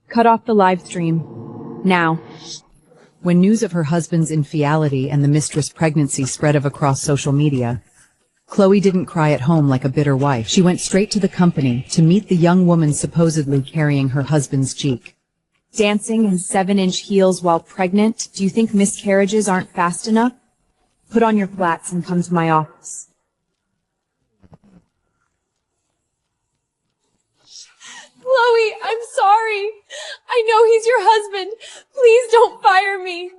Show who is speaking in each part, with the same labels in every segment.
Speaker 1: Cut off the live stream. Now.
Speaker 2: When news of her husband's infidelity and the mistress' pregnancy spread across social media, Chloe didn't cry at home like a bitter wife. She went straight to the company to meet the young woman supposedly carrying her husband's cheek.
Speaker 1: Dancing in 7-inch heels while pregnant? Do you think miscarriages aren't fast enough? Put on your flats and come to my office.
Speaker 3: Chloe, I'm sorry. I know he's your husband. Please don't fire me.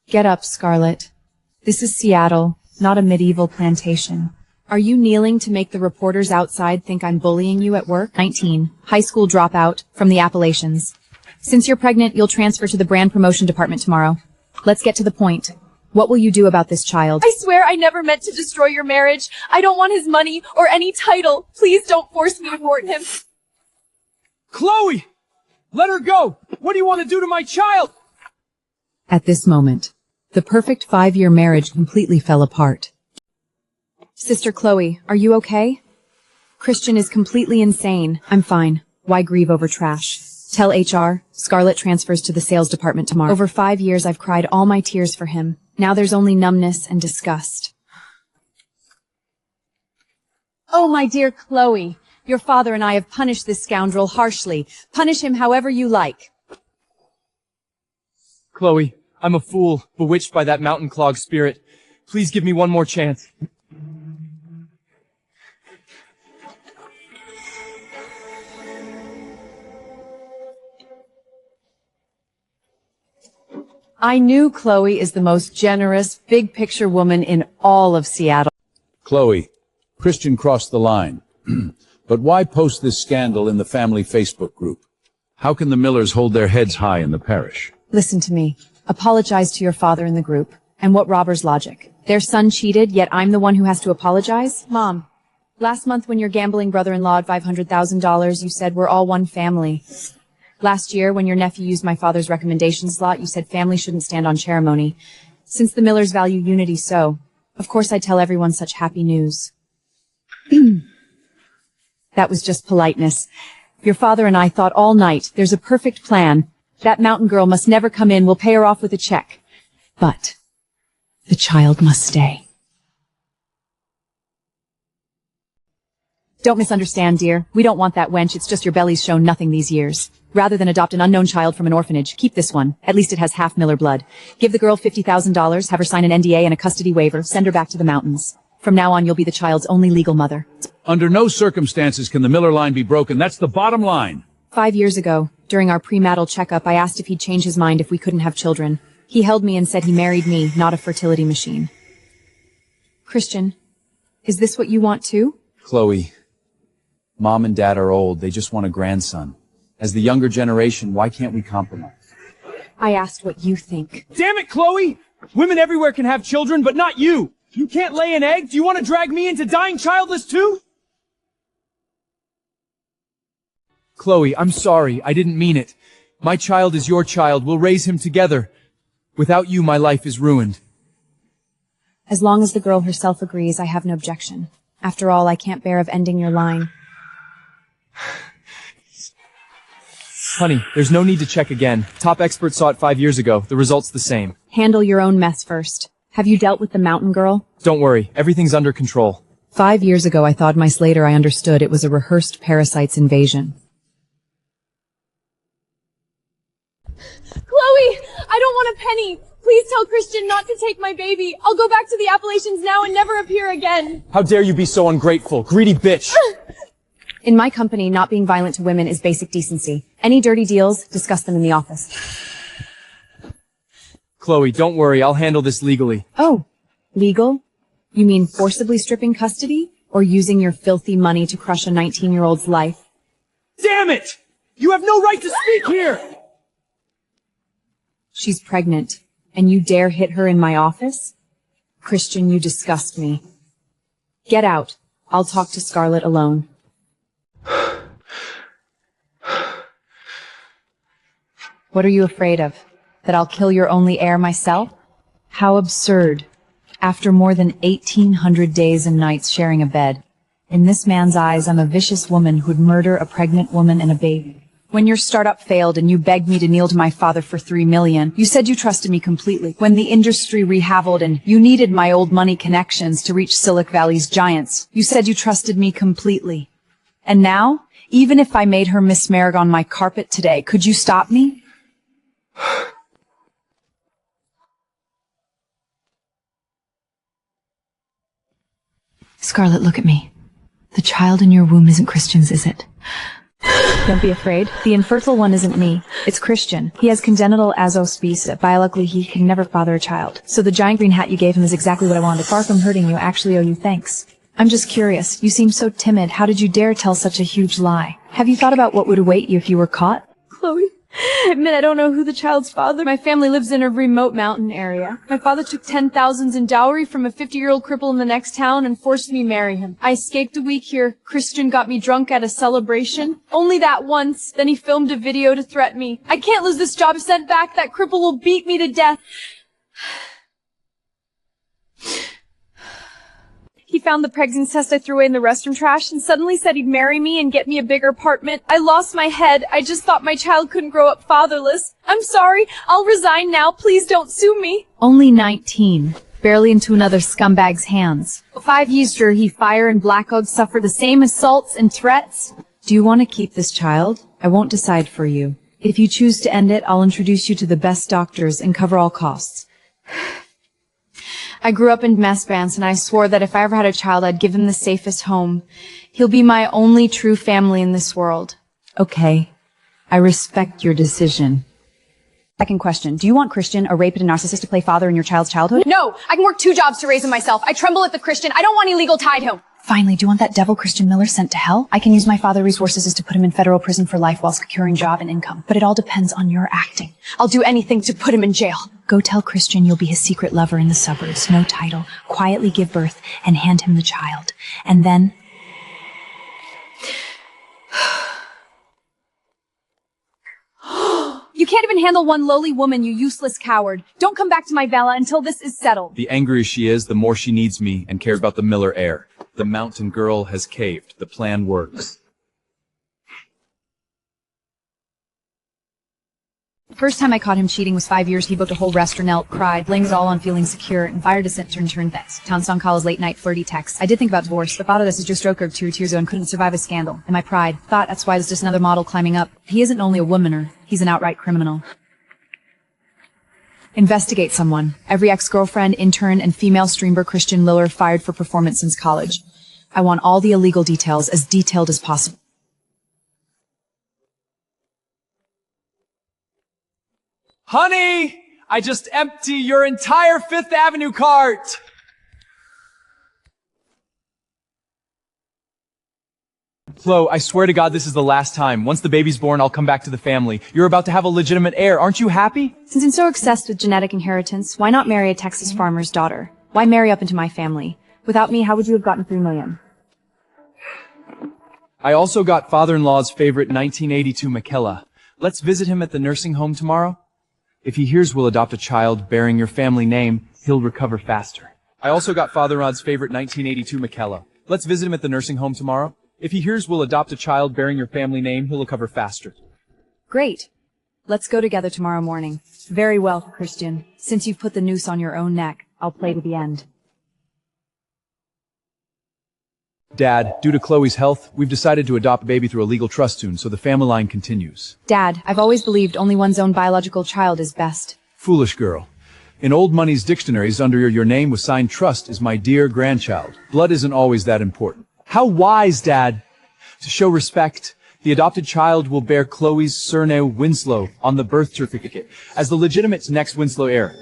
Speaker 1: Get up, Scarlett. This is Seattle, not a medieval plantation. Are you kneeling to make the reporters outside think I'm bullying you at work? 19. High school dropout from the Appalachians. Since you're pregnant, you'll transfer to the brand promotion department tomorrow. Let's get to the point. What will you do about this child?
Speaker 3: I swear I never meant to destroy your marriage. I don't want his money or any title. Please don't force me to court him.
Speaker 4: Chloe! Let her go! What do you want to do to my child?
Speaker 2: At this moment, the perfect 5-year marriage completely fell apart.
Speaker 1: Sister Chloe, are you okay? Christian is completely insane. I'm fine. Why grieve over trash? Tell HR, Scarlett transfers to the sales department tomorrow. Over 5 years, I've cried all my tears for him. Now there's only numbness and disgust.
Speaker 3: Oh, my dear Chloe, your father and I have punished this scoundrel harshly. Punish him however you like.
Speaker 4: Chloe, I'm a fool, bewitched by that mountain clog spirit. Please give me one more chance.
Speaker 2: I knew Chloe is the most generous, big-picture woman in all of Seattle.
Speaker 5: Chloe, Christian crossed the line. But why post this scandal in the family Facebook group? How can the Millers hold their heads high in the parish?
Speaker 1: Listen to me. Apologize to your father in the group. And what robber's logic? Their son cheated, yet I'm the one who has to apologize? Mom, last month when your gambling brother-in-law had $500,000, you said we're all one family. Last year, when your nephew used my father's recommendation slot, you said family shouldn't stand on ceremony. Since the Millers value unity so, of course I'd tell everyone such happy news. That was just politeness. Your father and I thought all night, there's a perfect plan. That mountain girl must never come in, we'll pay her off with a check. But the child must stay. Don't misunderstand, dear. We don't want that wench, it's just your belly's shown nothing these years. Rather than adopt an unknown child from an orphanage, keep this one. At least it has half Miller blood. Give the girl $50,000, have her sign an NDA and a custody waiver, send her back to the mountains. From now on, you'll be the child's only legal mother.
Speaker 5: Under no circumstances can the Miller line be broken. That's the bottom line.
Speaker 1: 5 years ago, during our prenatal checkup, I asked if he'd change his mind if we couldn't have children. He held me and said he married me, not a fertility machine. Christian, is this what you want too?
Speaker 5: Chloe, Mom and Dad are old. They just want a grandson. As the younger generation, why can't we compromise?
Speaker 1: I asked what you think.
Speaker 4: Damn it, Chloe! Women everywhere can have children, but not you! You can't lay an egg? Do you want to drag me into dying childless too? Chloe, I'm sorry. I didn't mean it. My child is your child. We'll raise him together. Without you, my life is ruined.
Speaker 1: As long as the girl herself agrees, I have no objection. After all, I can't bear of ending your line.
Speaker 4: Honey, there's no need to check again. Top experts saw it 5 years ago. The result's the same.
Speaker 1: Handle your own mess first. Have you dealt with the mountain girl?
Speaker 4: Don't worry. Everything's under control.
Speaker 2: 5 years ago, I thought months later I understood it was a rehearsed parasite's invasion.
Speaker 3: Chloe, I don't want a penny. Please tell Christian not to take my baby. I'll go back to the Appalachians now and never appear again.
Speaker 4: How dare you be so ungrateful, greedy bitch!
Speaker 1: In my company, not being violent to women is basic decency. Any dirty deals, discuss them in the office.
Speaker 4: Chloe, don't worry. I'll handle this legally.
Speaker 1: Oh, legal? You mean forcibly stripping custody? Or using your filthy money to crush a 19-year-old's life?
Speaker 4: Damn it! You have no right to speak here!
Speaker 1: She's pregnant, and you dare hit her in my office? Christian, you disgust me. Get out. I'll talk to Scarlett alone. What are you afraid of? That I'll kill your only heir myself? How absurd. After more than 1,800 days and nights sharing a bed. In this man's eyes, I'm a vicious woman who'd murder a pregnant woman and a baby. When your startup failed and you begged me to kneel to my father for $3 million, you said you trusted me completely. When the industry rehaveled and you needed my old money connections to reach Silicon Valley's giants, you said you trusted me completely. And now, even if I made her Miss Merrick on my carpet today, could you stop me? Scarlett, look at me. The child in your womb isn't Christian's, is it? Don't be afraid. The infertile one isn't me. It's Christian. He has congenital azoospecia. Biologically, he can never father a child. So the giant green hat you gave him is exactly what I wanted. Far from hurting you, I actually owe you thanks. I'm just curious. You seem so timid. How did you dare tell such a huge lie? Have you thought about what would await you if you were caught?
Speaker 3: Chloe, I admit I don't know who the child's father. My family lives in a remote mountain area. My father took 10,000 in dowry from a 50-year-old cripple in the next town and forced me to marry him. I escaped a week here. Christian got me drunk at a celebration. Only that once. Then he filmed a video to threaten me. I can't lose this job. Sent back. That cripple will beat me to death. He found the pregnancy test I threw away in the restroom trash and suddenly said he'd marry me and get me a bigger apartment. I lost my head. I just thought my child couldn't grow up fatherless. I'm sorry. I'll resign now. Please don't sue me.
Speaker 1: Only 19. Barely into another scumbag's hands. 5 years after he fired and Black Oak suffered the same assaults and threats. Do you want to keep this child? I won't decide for you. If you choose to end it, I'll introduce you to the best doctors and cover all costs. I grew up in mess bands, and I swore that if I ever had a child, I'd give him the safest home. He'll be my only true family in this world. Okay. I respect your decision.
Speaker 3: Second question. Do you want Christian, a rapist and narcissist, to play father in your child's childhood?
Speaker 6: No, I can work 2 jobs to raise him myself. I tremble at the Christian. I don't want illegal tied home.
Speaker 3: Finally, do you want that devil Christian Miller sent to hell? I can use my father's resources to put him in federal prison for life while securing job and income. But it all depends on your acting.
Speaker 6: I'll do anything to put him in jail.
Speaker 3: Go tell Christian you'll be his secret lover in the suburbs, no title, quietly give birth, and hand him the child. And then...
Speaker 6: You can't even handle one lowly woman, you useless coward. Don't come back to my villa until this is settled.
Speaker 4: The angrier she is, the more she needs me and cares about the Miller heir. The mountain girl has caved. The plan works.
Speaker 1: First time I caught him cheating was 5 years. He booked a whole restaurant, knelt, cried, blamed it all on feeling secure, and fired a center and turned vets. Townsong calls late night flirty texts. I did think about divorce, but thought of this as just stroke of 2 years ago and couldn't survive a scandal. And my pride thought that's why there's just another model climbing up. He isn't only a womaner, he's an outright criminal. Investigate someone. Every ex-girlfriend, intern, and female streamer Christian Miller fired for performance since college. I want all the illegal details as detailed as possible.
Speaker 4: Honey! I just empty your entire Fifth Avenue cart! Flo, I swear to God this is the last time. Once the baby's born, I'll come back to the family. You're about to have a legitimate heir. Aren't you happy?
Speaker 1: Since I'm so obsessed with genetic inheritance, why not marry a Texas farmer's daughter? Why marry up into my family? Without me, how would you have gotten $3 million?
Speaker 4: I also got father-in-law's favorite 1982 Makela. Let's visit him at the nursing home tomorrow. If he hears we'll adopt a child bearing your family name, he'll recover faster. I also got father-in-law's favorite 1982 Makela. Let's visit him at the nursing home tomorrow. If he hears we'll adopt a child bearing your family name, he'll recover faster.
Speaker 1: Great. Let's go together tomorrow morning. Very well, Christian. Since you've put the noose on your own neck, I'll play to the end.
Speaker 4: Dad, due to Chloe's health, we've decided to adopt a baby through a legal trust soon, so the family line continues.
Speaker 1: Dad, I've always believed only one's own biological child is best.
Speaker 4: Foolish girl. In Old Money's dictionaries, under your name with signed trust is my dear grandchild. Blood isn't always that important. How wise, Dad! To show respect, the adopted child will bear Chloe's surname Winslow on the birth certificate as the legitimate next Winslow heir.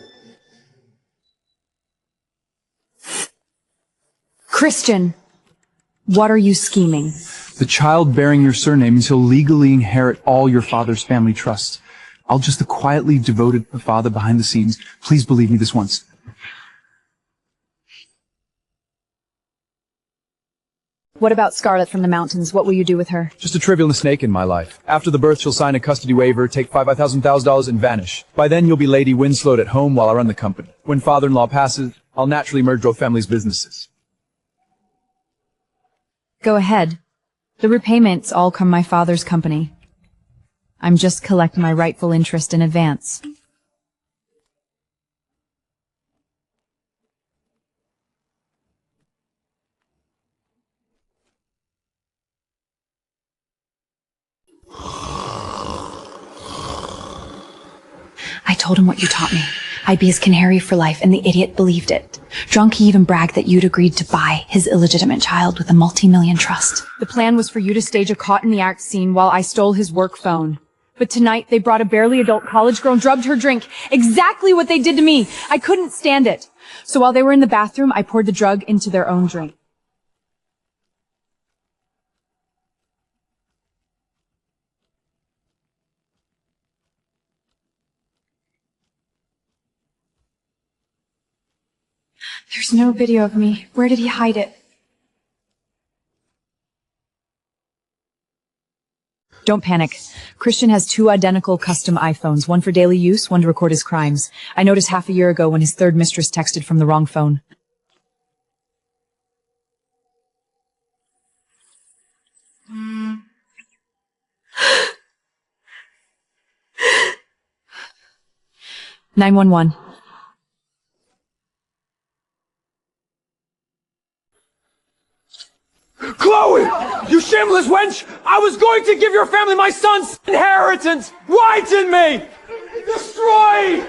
Speaker 1: Christian, what are you scheming?
Speaker 4: The child bearing your surname means he'll legally inherit all your father's family trusts. I'll just the quietly devoted father behind the scenes. Please believe me this once.
Speaker 1: What about Scarlett from the mountains? What will you do with her?
Speaker 4: Just a trivial snake in my life. After the birth, she'll sign a custody waiver, take $5,000 and vanish. By then, you'll be Lady Winslow at home while I run the company. When father-in-law passes, I'll naturally merge both families' businesses.
Speaker 1: Go ahead. The repayments all come my father's company. I'm just collecting my rightful interest in advance.
Speaker 6: I told him what you taught me. I'd be his canary for life, and the idiot believed it. Drunk, he even bragged that you'd agreed to buy his illegitimate child with a multi-million trust.
Speaker 3: The plan was for you to stage a caught-in-the-act scene while I stole his work phone. But tonight, they brought a barely adult college girl and drugged her drink. Exactly what they did to me. I couldn't stand it. So while they were in the bathroom, I poured the drug into their own drink. There's no video of me. Where did he hide it?
Speaker 1: Don't panic. Christian has 2 identical custom iPhones, one for daily use, one to record his crimes. I noticed half a year ago when his third mistress texted from the wrong phone. "911.
Speaker 4: Chloe! You shameless wench! I was going to give your family my son's inheritance! Whiten me! Destroy!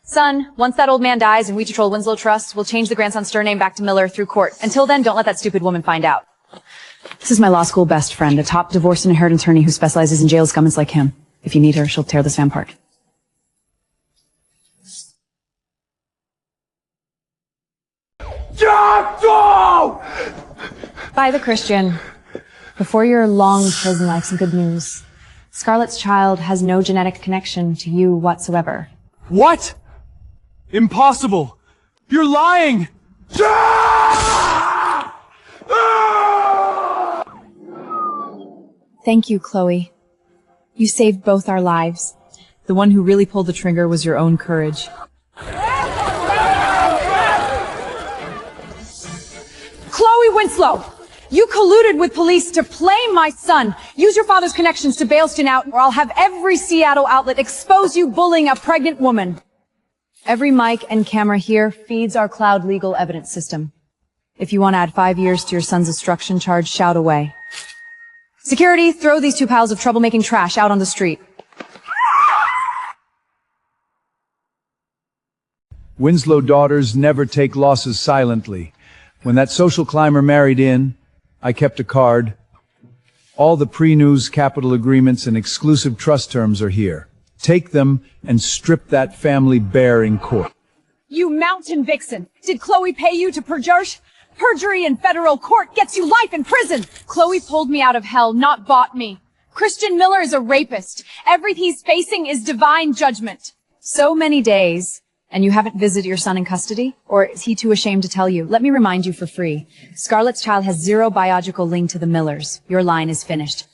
Speaker 1: Son, once that old man dies and we control Winslow Trust, we'll change the grandson's surname back to Miller through court. Until then, don't let that stupid woman find out. This is my law school best friend, a top divorce and inheritance attorney who specializes in jail scummers like him. If you need her, she'll tear this van apart.
Speaker 3: By the Christian. Before your long prison life, some good news. Scarlett's child has no genetic connection to you whatsoever.
Speaker 4: What? Impossible! You're lying!
Speaker 1: Thank you, Chloe. You saved both our lives. The one who really pulled the trigger was your own courage.
Speaker 3: Chloe Winslow! You colluded with police to play my son. Use your father's connections to bail Stin out, or I'll have every Seattle outlet expose you bullying a pregnant woman.
Speaker 1: Every mic and camera here feeds our cloud legal evidence system. If you want to add 5 years to your son's obstruction charge, shout away. Security, throw these 2 piles of troublemaking trash out on the street.
Speaker 5: Winslow daughters never take losses silently. When that social climber married in, I kept a card. All the pre-news capital agreements and exclusive trust terms are here. Take them and strip that family bare in court.
Speaker 3: You mountain vixen! Did Chloe pay you to perjure? Perjury in federal court gets you life in prison! Chloe pulled me out of hell, not bought me. Christian Miller is a rapist. Everything he's facing is divine judgment.
Speaker 1: So many days, and you haven't visited your son in custody? Or is he too ashamed to tell you? Let me remind you for free. Scarlett's child has 0 biological link to the Millers. Your line is finished.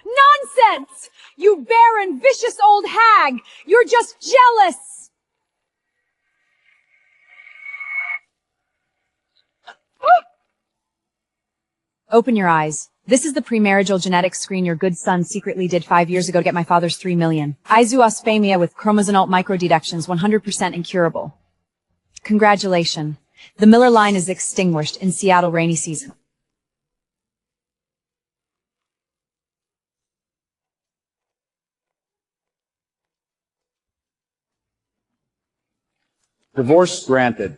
Speaker 3: Nonsense! You barren, vicious old hag! You're just jealous!
Speaker 1: Open your eyes. This is the premarital genetic screen your good son secretly did 5 years ago to get my father's $3 million. Isoosfamia with chromosomal microdedections, 100% incurable. Congratulations. The Miller line is extinguished in Seattle rainy season.
Speaker 7: Divorce granted.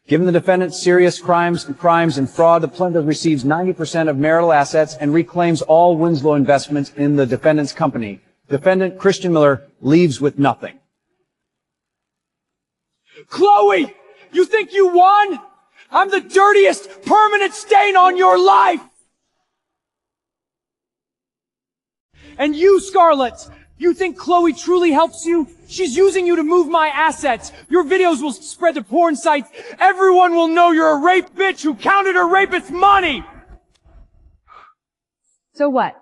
Speaker 7: Given the defendant's serious crimes and fraud, the plaintiff receives 90% of marital assets and reclaims all Winslow investments in the defendant's company. Defendant Christian Miller leaves with nothing.
Speaker 4: Chloe! You think you won? I'm the dirtiest permanent stain on your life! And you, Scarlett! You think Chloe truly helps you? She's using you to move my assets. Your videos will spread to porn sites. Everyone will know you're a rape bitch who counted her rapist's money!
Speaker 1: So what?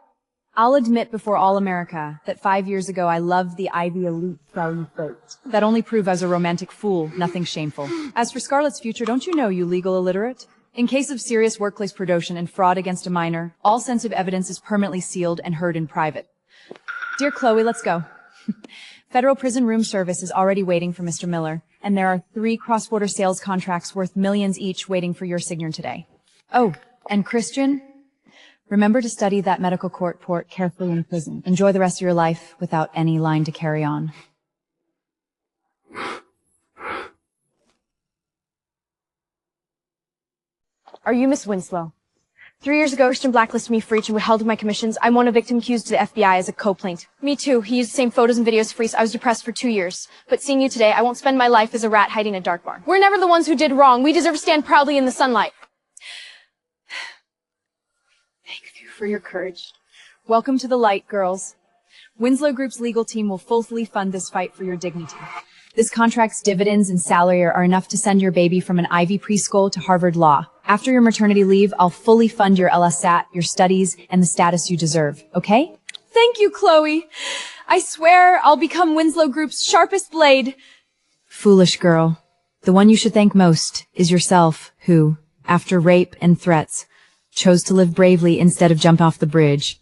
Speaker 1: I'll admit before all America that 5 years ago I loved the Ivy Elite Charlie Fate. That only proved I was a romantic fool, nothing shameful. As for Scarlett's future, don't you know, you legal illiterate? In case of serious workplace predation and fraud against a minor, all sensitive evidence is permanently sealed and heard in private. Dear Chloe, let's go. Federal Prison Room Service is already waiting for Mr. Miller, and there are 3 cross-border sales contracts worth millions each waiting for your signature today. Oh, and Christian, remember to study that medical court report carefully in prison. Enjoy the rest of your life without any line to carry on.
Speaker 3: Are you Miss Winslow? 3 years ago, Christian blacklisted me for each and withheld my commissions. I'm one of victim accused to the FBI as a co-plaintiff. Me too. He used the same photos and videos for us. I was depressed for 2 years. But seeing you today, I won't spend my life as a rat hiding in a dark barn. We're never the ones who did wrong. We deserve to stand proudly in the sunlight.
Speaker 1: Thank you for your courage. Welcome to the light, girls. Winslow Group's legal team will fully fund this fight for your dignity. This contract's dividends and salary are enough to send your baby from an Ivy preschool to Harvard Law. After your maternity leave, I'll fully fund your LSAT, your studies, and the status you deserve, okay?
Speaker 3: Thank you, Chloe. I swear I'll become Winslow Group's sharpest blade.
Speaker 1: Foolish girl. The one you should thank most is yourself, who, after rape and threats, chose to live bravely instead of jump off the bridge.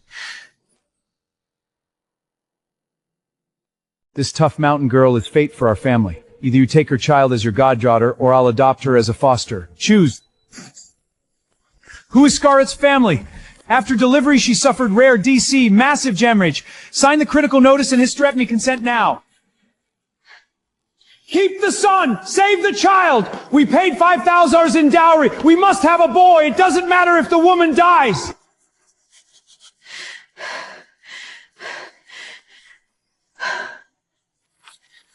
Speaker 5: This tough mountain girl is fate for our family. Either you take her child as your goddaughter, or I'll adopt her as a foster. Choose. Who is Scarlett's family? After delivery, she suffered rare DC, massive hemorrhage. Sign the critical notice and hysterectomy consent now. Keep the son! Save the child! We paid $5,000 in dowry. We must have a boy. It doesn't matter if the woman dies.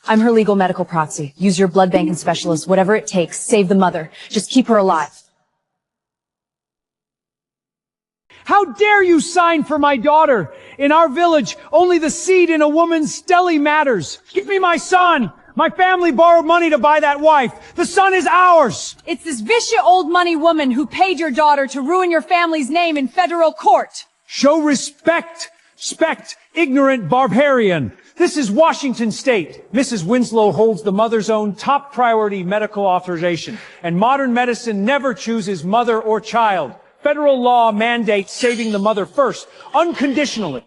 Speaker 1: I'm her legal medical proxy. Use your blood bank and specialist, whatever it takes. Save the mother. Just keep her alive.
Speaker 5: How dare you sign for my daughter? In our village, only the seed in a woman's stele matters. Give me my son! My family borrowed money to buy that wife. The son is ours!
Speaker 3: It's this vicious old money woman who paid your daughter to ruin your family's name in federal court.
Speaker 5: Show respect! Spect, ignorant barbarian! This is Washington State. Mrs. Winslow holds the mother's own top priority medical authorization, and modern medicine never chooses mother or child. Federal law mandates saving the mother first, unconditionally.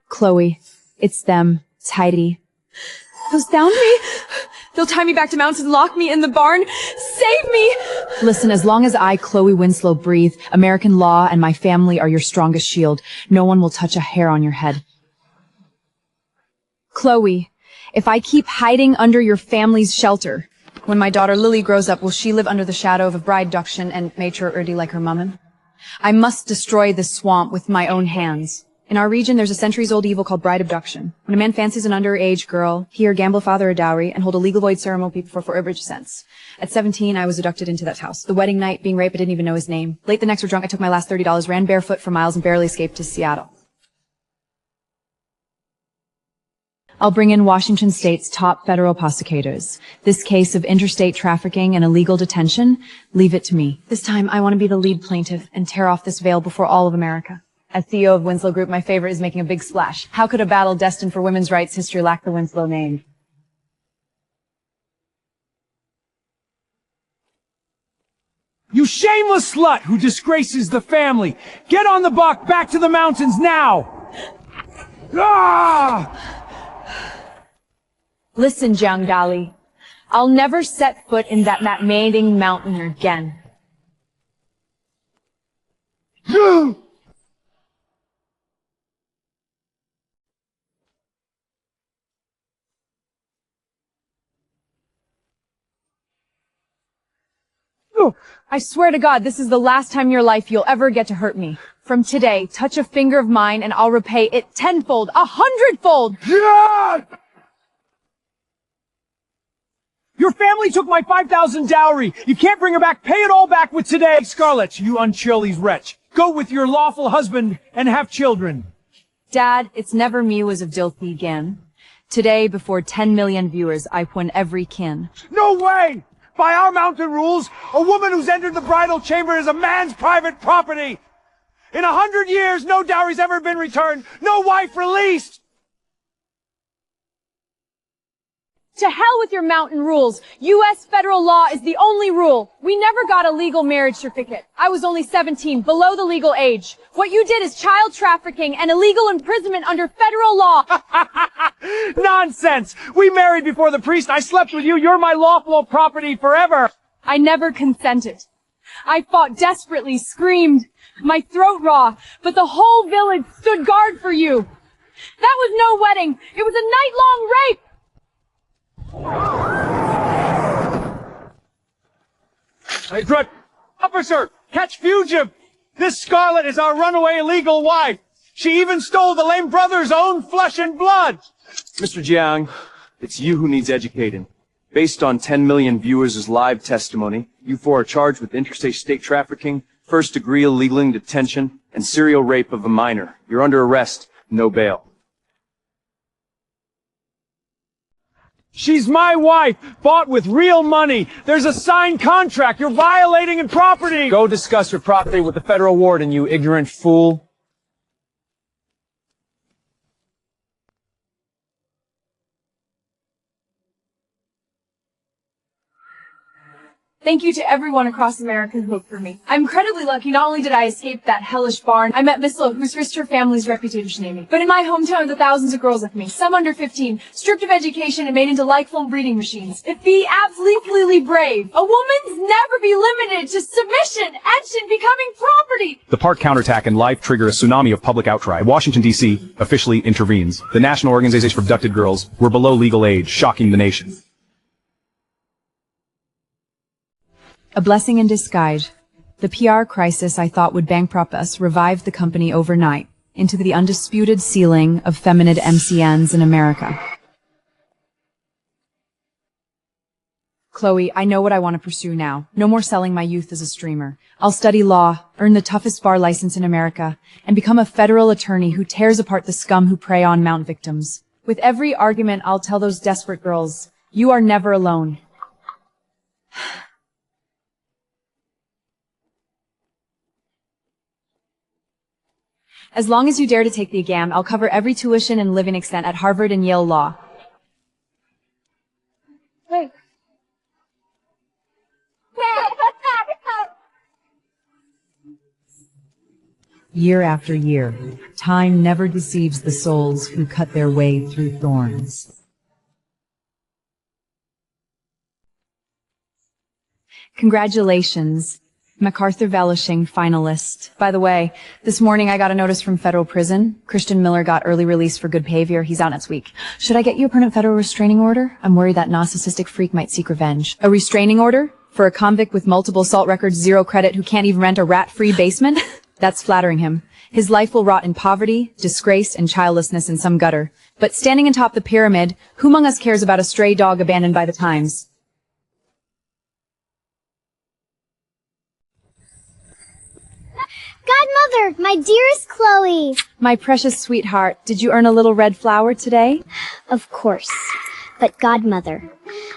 Speaker 1: Chloe, it's them. It's Heidi.
Speaker 3: They'll sound me. They'll tie me back to mountains and lock me in the barn. Save me!
Speaker 1: Listen, as long as I, Chloe Winslow, breathe, American law and my family are your strongest shield. No one will touch a hair on your head. Chloe, if I keep hiding under your family's shelter, when my daughter Lily grows up, will she live under the shadow of a bride abduction and matriarchy like her mummin? I must destroy this swamp with my own hands. In our region, there's a centuries-old evil called bride abduction. When a man fancies an underage girl, he or gamble father a dowry and hold a legal void ceremony for forever sense. At 17, I was abducted into that house. The wedding night, being raped, I didn't even know his name. Late the next were drunk, I took my last $30, ran barefoot for miles and barely escaped to Seattle. I'll bring in Washington State's top federal prosecutors. This case of interstate trafficking and illegal detention, leave it to me. This time, I want to be the lead plaintiff and tear off this veil before all of America. As CEO of Winslow Group, my favorite is making a big splash. How could a battle destined for women's rights history lack the Winslow name?
Speaker 5: You shameless slut who disgraces the family! Get on the buck, back to the mountains now! Ah!
Speaker 1: Listen, Jiang Dali. I'll never set foot in that mating mountain again. I swear to God, this is the last time in your life you'll ever get to hurt me. From today, touch a finger of mine and I'll repay it tenfold, 100-fold!
Speaker 5: Yeah! Your family took my $5,000 dowry. You can't bring her back. Pay it all back with today. Scarlett, you unchilly's wretch. Go with your lawful husband and have children.
Speaker 1: Dad, it's never me was of Dilthy again.
Speaker 3: Today, before 10 million viewers, I won every kin.
Speaker 5: No way! By our mountain rules, a woman who's entered the bridal chamber is a man's private property! In 100 years, no dowry's ever been returned, no wife released!
Speaker 3: To hell with your mountain rules. U.S. federal law is the only rule. We never got a legal marriage certificate. I was only 17, below the legal age. What you did is child trafficking and illegal imprisonment under federal law.
Speaker 5: Nonsense! We married before the priest, I slept with you, you're my lawful property forever!
Speaker 3: I never consented. I fought desperately, screamed, my throat raw, but the whole village stood guard for you. That was no wedding. It was a night-long rape.
Speaker 5: Officer, catch fugitive! This Scarlet is our runaway illegal wife! She even stole the lame brother's own flesh and blood!
Speaker 4: Mr. Jiang, it's you who needs educating. Based on 10 million viewers' live testimony, you four are charged with interstate state trafficking, first-degree illegal detention, and serial rape of a minor. You're under arrest, no bail.
Speaker 5: She's my wife, bought with real money. There's a signed contract. You're violating in property.
Speaker 7: Go discuss your property with the federal warden, you ignorant fool.
Speaker 3: Thank you to everyone across America who voted for me. I'm incredibly lucky. Not only did I escape that hellish barn, I met Miss Lo, who's risked her family's reputation me. But in my hometown, the thousands of girls like me, some under 15, stripped of education and made into like-foam breeding machines. Be absolutely brave. A woman's never be limited to submission, action, becoming property.
Speaker 8: The park counterattack and life trigger a tsunami of public outcry. Washington, D.C. officially intervenes. The National Organization for Abducted Girls were below legal age, shocking the nation.
Speaker 1: A blessing in disguise. The PR crisis I thought would bankrupt us revived the company overnight into the undisputed ceiling of feminine MCNs in America. Chloe, I know what I want to pursue now. No more selling my youth as a streamer. I'll study law, earn the toughest bar license in America, and become a federal attorney who tears apart the scum who prey on Mount victims. With every argument, I'll tell those desperate girls, you are never alone. As long as you dare to take the exam, I'll cover every tuition and living extent at Harvard and Yale Law.
Speaker 3: Hey.
Speaker 2: Year after year, time never deceives the souls who cut their way through thorns.
Speaker 1: Congratulations, MacArthur Valishing finalist. By the way, this morning I got a notice from federal prison. Christian Miller got early release for good behavior. He's out next week. Should I get you a permanent federal restraining order? I'm worried that narcissistic freak might seek revenge. A restraining order? For a convict with multiple assault records, 0 credit, who can't even rent a rat-free basement? That's flattering him. His life will rot in poverty, disgrace, and childlessness in some gutter. But standing atop the pyramid, who among us cares about a stray dog abandoned by the times?
Speaker 9: Godmother, my dearest Chloe.
Speaker 1: My precious sweetheart, did you earn a little red flower today?
Speaker 9: Of course. But Godmother,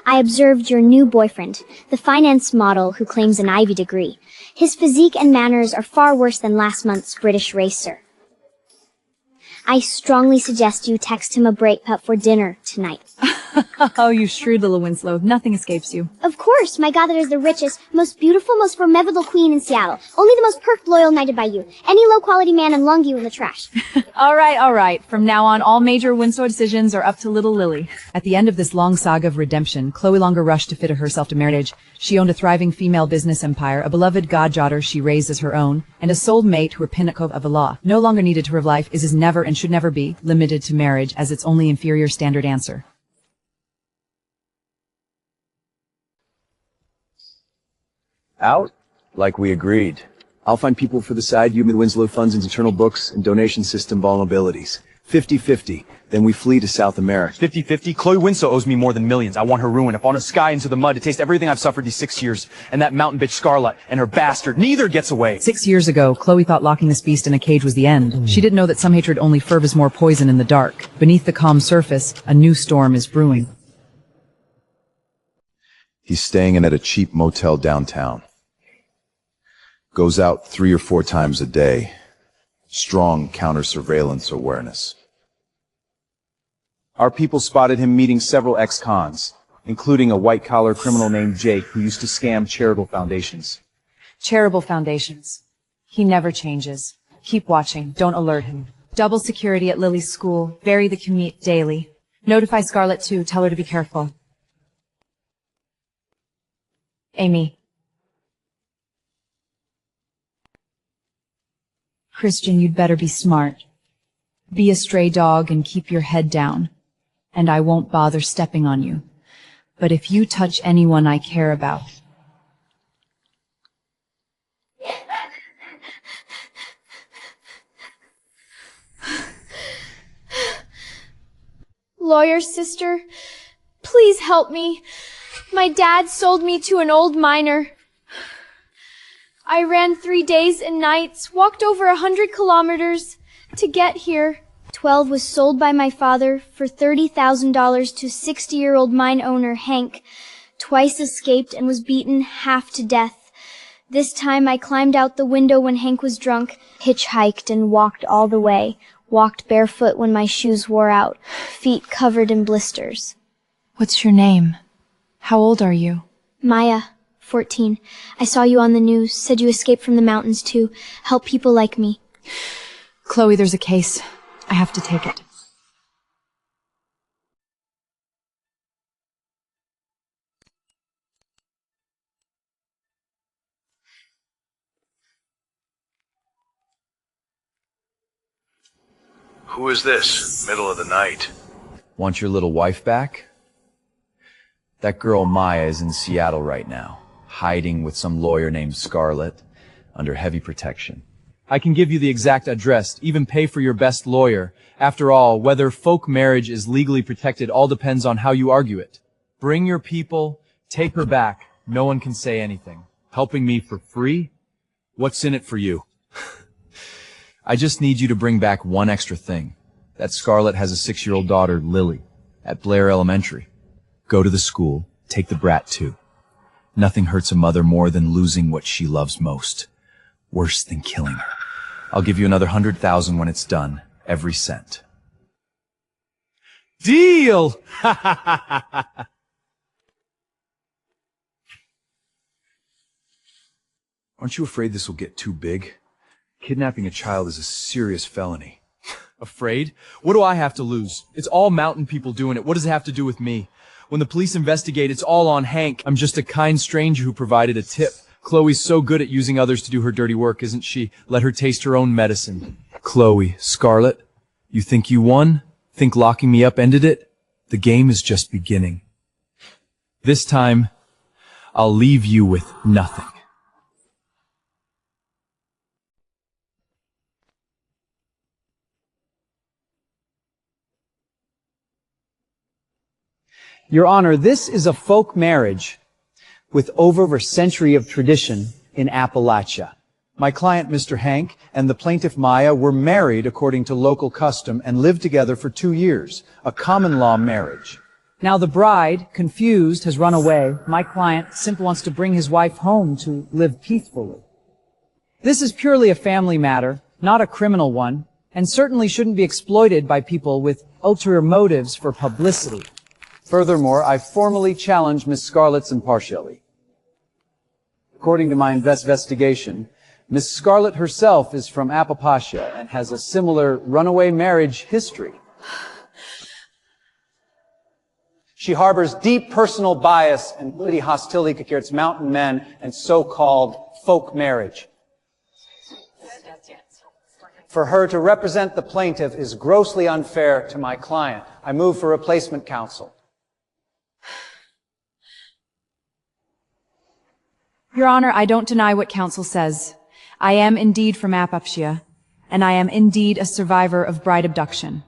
Speaker 9: I observed your new boyfriend, the finance model who claims an Ivy degree. His physique and manners are far worse than last month's British racer. I strongly suggest you text him a breakup for dinner tonight.
Speaker 1: Oh, you shrewd little Winslow. Nothing escapes you.
Speaker 9: Of course, my godmother is the richest, most beautiful, most formidable queen in Seattle. Only the most perfect loyal knighted by you. Any low-quality man and lung you in the trash.
Speaker 1: All right. From now on, all major Winslow decisions are up to little Lily.
Speaker 2: At the end of this long saga of redemption, Chloe longer rushed to fit herself to marriage. She owned a thriving female business empire, a beloved goddaughter she raised as her own, and a soulmate who were pinnacle of the law. No longer needed to live life is never and should never be limited to marriage as its only inferior standard answer.
Speaker 4: Out? Like we agreed. I'll find people for the side you Winslow funds its internal books and donation system vulnerabilities.
Speaker 5: 50-50. Then we flee to South America.
Speaker 10: 50-50? Chloe Winslow owes me more than millions. I want her ruined. I want her sky into the mud to taste everything I've suffered these 6 years. And that mountain bitch Scarlett and her bastard, neither gets away.
Speaker 2: 6 years ago, Chloe thought locking this beast in a cage was the end. She didn't know that some hatred only fervors more poison in the dark. Beneath the calm surface, a new storm is brewing.
Speaker 11: He's staying in at a cheap motel downtown. Goes out 3 or 4 times a day. Strong counter-surveillance awareness.
Speaker 7: Our people spotted him meeting several ex-cons, including a white-collar criminal named Jake who used to scam charitable foundations.
Speaker 1: Charitable foundations. He never changes. Keep watching. Don't alert him. Double security at Lily's school. Vary the commute daily. Notify Scarlett too. Tell her to be careful. Amy. Christian, you'd better be smart. Be a stray dog and keep your head down. And I won't bother stepping on you. But if you touch anyone I care about...
Speaker 3: Lawyer sister, please help me. My dad sold me to an old miner. I ran 3 days and nights, walked over 100 kilometers to get here.
Speaker 9: 12 was sold by my father for $30,000 to 60-year-old mine owner Hank. Twice escaped and was beaten half to death. This time I climbed out the window when Hank was drunk, hitchhiked and walked all the way. Walked barefoot when my shoes wore out, feet covered in blisters.
Speaker 6: What's your name? How old are you?
Speaker 9: Maya, 14. I saw you on the news, said you escaped from the mountains to help people like me.
Speaker 1: Chloe, there's a case. I have to take it.
Speaker 11: Who is this? Middle of the night.
Speaker 5: Want your little wife back? That girl Maya is in Seattle right now, hiding with some lawyer named Scarlett, under heavy protection.
Speaker 4: I can give you the exact address, even pay for your best lawyer. After all, whether folk marriage is legally protected all depends on how you argue it. Bring your people, take her back. No one can say anything. Helping me for free? What's in it for you? I just need you to bring back one extra thing. That Scarlett has a 6-year-old daughter, Lily, at Blair Elementary. Go to the school, take the brat too. Nothing hurts a mother more than losing what she loves most. Worse than killing her. I'll give you another 100,000 when it's done. Every cent. Deal!
Speaker 5: Aren't you afraid this will get too big? Kidnapping a child is a serious felony.
Speaker 4: Afraid? What do I have to lose? It's all mountain people doing it. What does it have to do with me? When the police investigate, it's all on Hank. I'm just a kind stranger who provided a tip. Chloe's so good at using others to do her dirty work, isn't she? Let her taste her own medicine. Chloe, Scarlett, you think you won? Think locking me up ended it? The game is just beginning. This time, I'll leave you with nothing.
Speaker 7: Your Honor, this is a folk marriage with over a century of tradition in Appalachia. My client, Mr. Hank, and the plaintiff Maya were married according to local custom and lived together for 2 years, a common law marriage. Now the bride, confused, has run away. My client simply wants to bring his wife home to live peacefully. This is purely a family matter, not a criminal one, and certainly shouldn't be exploited by people with ulterior motives for publicity. Furthermore, I formally challenge Miss Scarlett's impartiality. According to my investigation, Miss Scarlett herself is from Appalachia and has a similar runaway marriage history. She harbors deep personal bias and bloody hostility towards mountain men and so-called folk marriage. For her to represent the plaintiff is grossly unfair to my client. I move for replacement counsel.
Speaker 1: Your Honor, I don't deny what counsel says. I am indeed from Appalachia, and I am indeed a survivor of bride abduction.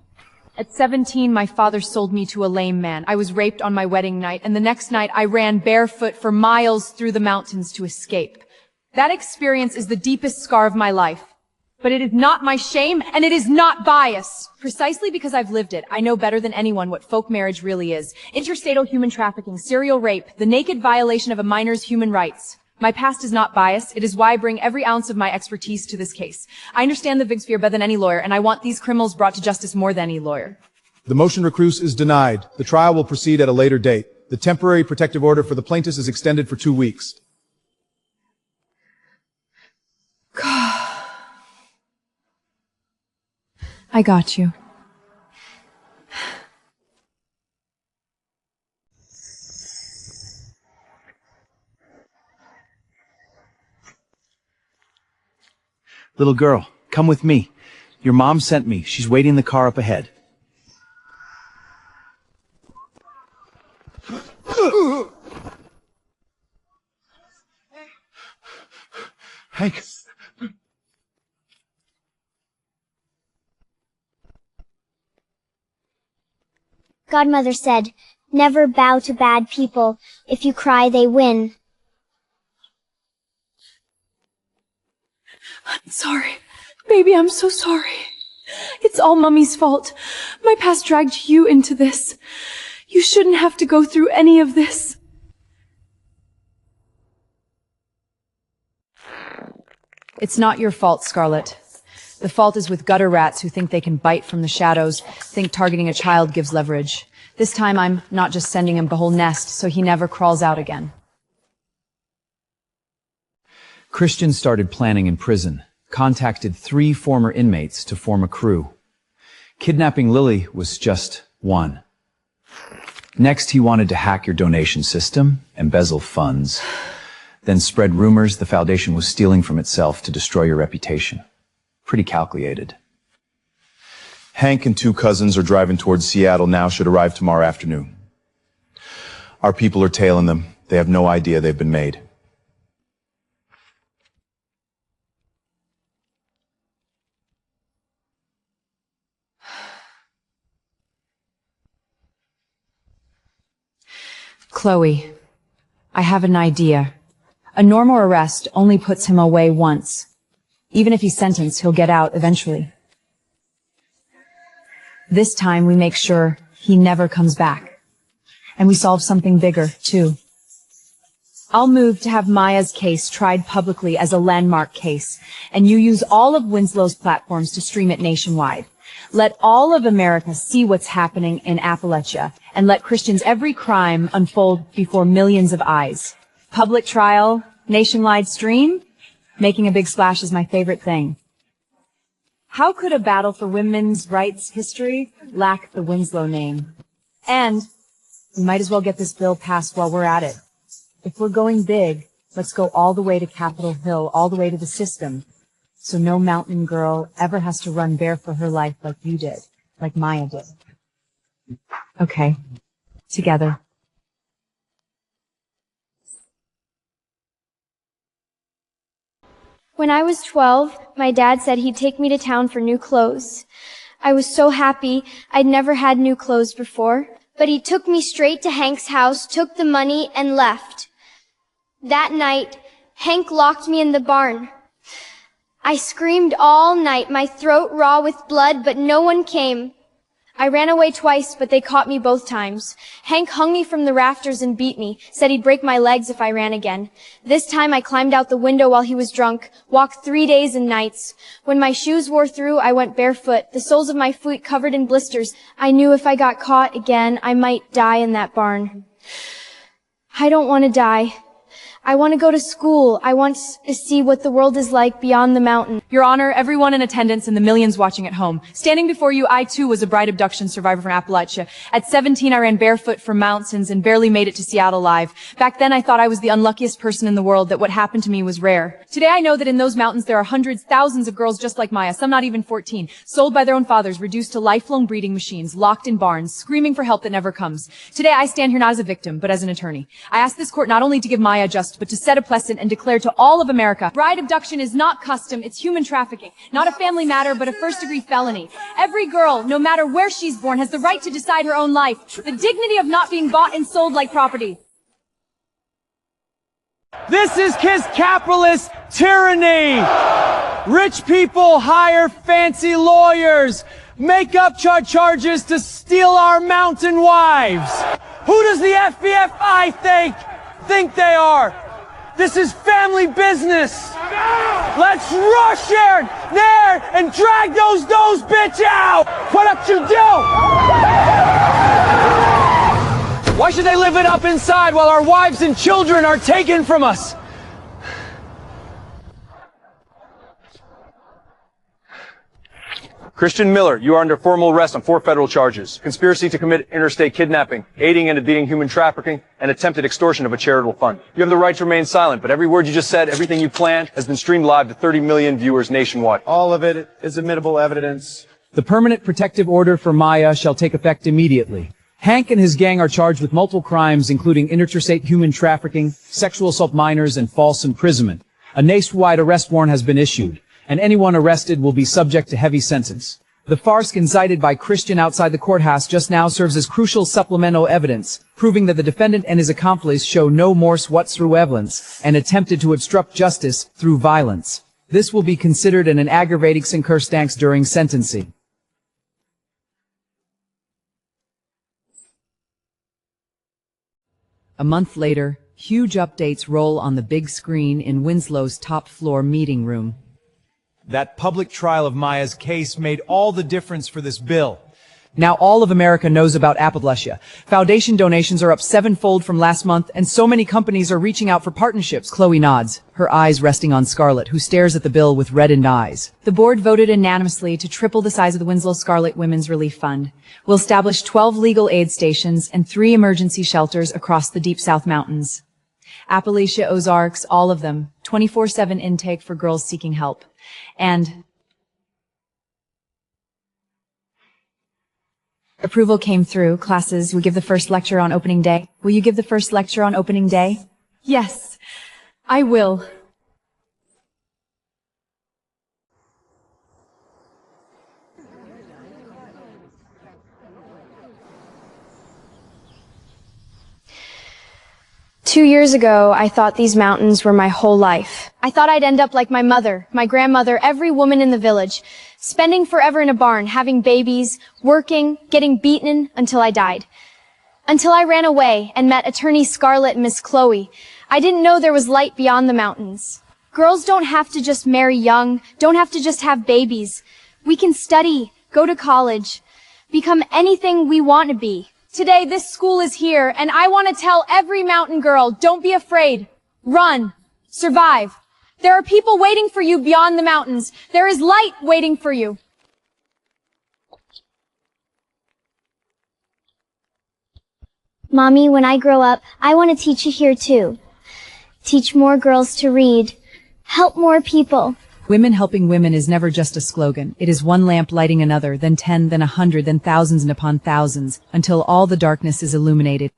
Speaker 3: At 17, my father sold me to a lame man. I was raped on my wedding night, and the next night I ran barefoot for miles through the mountains to escape. That experience is the deepest scar of my life. But it is not my shame, and it is not bias. Precisely because I've lived it, I know better than anyone what folk marriage really is. Interstatal human trafficking, serial rape, the naked violation of a minor's human rights. My past is not bias. It is why I bring every ounce of my expertise to this case. I understand the big sphere better than any lawyer, and I want these criminals brought to justice more than any lawyer.
Speaker 12: The motion recuse is denied. The trial will proceed at a later date. The temporary protective order for the plaintiffs is extended for 2 weeks.
Speaker 1: I got you.
Speaker 4: Little girl, come with me. Your mom sent me. She's waiting in the car up ahead. Hank.
Speaker 9: Godmother said, "Never bow to bad people. If you cry, they win."
Speaker 3: I'm sorry. Baby, I'm so sorry. It's all Mummy's fault. My past dragged you into this. You shouldn't have to go through any of this.
Speaker 1: It's not your fault, Scarlet. The fault is with gutter rats who think they can bite from the shadows, think targeting a child gives leverage. This time I'm not just sending him the whole nest so he never crawls out again.
Speaker 4: Christian started planning in prison, contacted 3 former inmates to form a crew. Kidnapping Lily was just one. Next, he wanted to hack your donation system, embezzle funds, then spread rumors the foundation was stealing from itself to destroy your reputation. Pretty calculated.
Speaker 11: Hank and 2 cousins are driving towards Seattle now, should arrive tomorrow afternoon. Our people are tailing them. They have no idea they've been made.
Speaker 1: Chloe, I have an idea. A normal arrest only puts him away once. Even if he's sentenced, he'll get out eventually. This time we make sure he never comes back. And we solve something bigger, too. I'll move to have Maya's case tried publicly as a landmark case, and you use all of Winslow's platforms to stream it nationwide. Let all of America see what's happening in Appalachia, and let Christian's every crime unfold before millions of eyes. Public trial, nationwide stream? Making a big splash is my favorite thing. How could a battle for women's rights history lack the Winslow name? And we might as well get this bill passed while we're at it. If we're going big, let's go all the way to Capitol Hill, all the way to the system. So no mountain girl ever has to run bare for her life like you did, like Maya did. Okay, together.
Speaker 9: When I was 12, my dad said he'd take me to town for new clothes. I was so happy. I'd never had new clothes before. But he took me straight to Hank's house, took the money, and left. That night, Hank locked me in the barn. I screamed all night, my throat raw with blood, but no one came. I ran away twice, but they caught me both times. Hank hung me from the rafters and beat me, said he'd break my legs if I ran again. This time I climbed out the window while he was drunk, walked 3 days and nights. When my shoes wore through, I went barefoot, the soles of my feet covered in blisters. I knew if I got caught again, I might die in that barn. I don't want to die. I want to go to school. I want to see what the world is like beyond the mountain.
Speaker 3: Your Honor, everyone in attendance and the millions watching at home. Standing before you, I too was a bride abduction survivor from Appalachia. At 17, I ran barefoot for mountains and barely made it to Seattle alive. Back then, I thought I was the unluckiest person in the world, that what happened to me was rare. Today, I know that in those mountains, there are hundreds, thousands of girls just like Maya, some not even 14, sold by their own fathers, reduced to lifelong breeding machines, locked in barns, screaming for help that never comes. Today, I stand here not as a victim, but as an attorney. I ask this court not only to give Maya justice, just, but to set a precedent and declare to all of America, bride abduction is not custom, it's human trafficking. Not a family matter, but a first-degree felony. Every girl, no matter where she's born, has the right to decide her own life. The dignity of not being bought and sold like property.
Speaker 4: This is his capitalist tyranny. Rich people hire fancy lawyers, make up charges to steal our mountain wives. Who does the FBI think they are? This is family business. Let's rush there and drag those bitch out. What you do? Why should they live it up inside while our wives and children are taken from us?
Speaker 10: Christian Miller, you are under formal arrest on 4 federal charges. Conspiracy to commit interstate kidnapping, aiding and abetting human trafficking, and attempted extortion of a charitable fund. You have the right to remain silent, but every word you just said, everything you planned, has been streamed live to 30 million viewers nationwide.
Speaker 7: All of it is admissible evidence.
Speaker 4: The permanent protective order for Maya shall take effect immediately. Hank and his gang are charged with multiple crimes, including interstate human trafficking, sexual assault minors, and false imprisonment. A nationwide arrest warrant has been issued, and anyone arrested will be subject to heavy sentence. The farce incited by Christian outside the courthouse just now serves as crucial supplemental evidence, proving that the defendant and his accomplice show no remorse whatsoever and attempted to obstruct justice through violence. This will be considered an aggravating circumstance during sentencing.
Speaker 2: A month later, huge updates roll on the big screen in Winslow's top-floor meeting room.
Speaker 5: That public trial of Maya's case made all the difference for this bill.
Speaker 4: Now all of America knows about Appalachia. Foundation donations are up 7-fold from last month, and so many companies are reaching out for partnerships.
Speaker 2: Chloe nods, her eyes resting on Scarlett, who stares at the bill with reddened eyes.
Speaker 1: The board voted unanimously to triple the size of the Winslow Scarlet Women's Relief Fund. We'll establish 12 legal aid stations and 3 emergency shelters across the Deep South Mountains. Appalachia, Ozarks, all of them, 24/7 intake for girls seeking help. And approval came through. Classes, we give the first lecture on opening day. Will you give the first lecture on opening day?
Speaker 3: Yes, I will. Two years ago, I thought these mountains were my whole life. I thought I'd end up like my mother, my grandmother, every woman in the village, spending forever in a barn, having babies, working, getting beaten until I died. Until I ran away and met attorney Scarlett and Miss Chloe. I didn't know there was light beyond the mountains. Girls don't have to just marry young, don't have to just have babies. We can study, go to college, become anything we want to be. Today, this school is here, and I want to tell every mountain girl, don't be afraid. Run. Survive. There are people waiting for you beyond the mountains. There is light waiting for you.
Speaker 9: Mommy, when I grow up, I want to teach you here too. Teach more girls to read. Help more people.
Speaker 2: Women helping women is never just a slogan. It is one lamp lighting another, then 10, then 100, then thousands and upon thousands, until all the darkness is illuminated.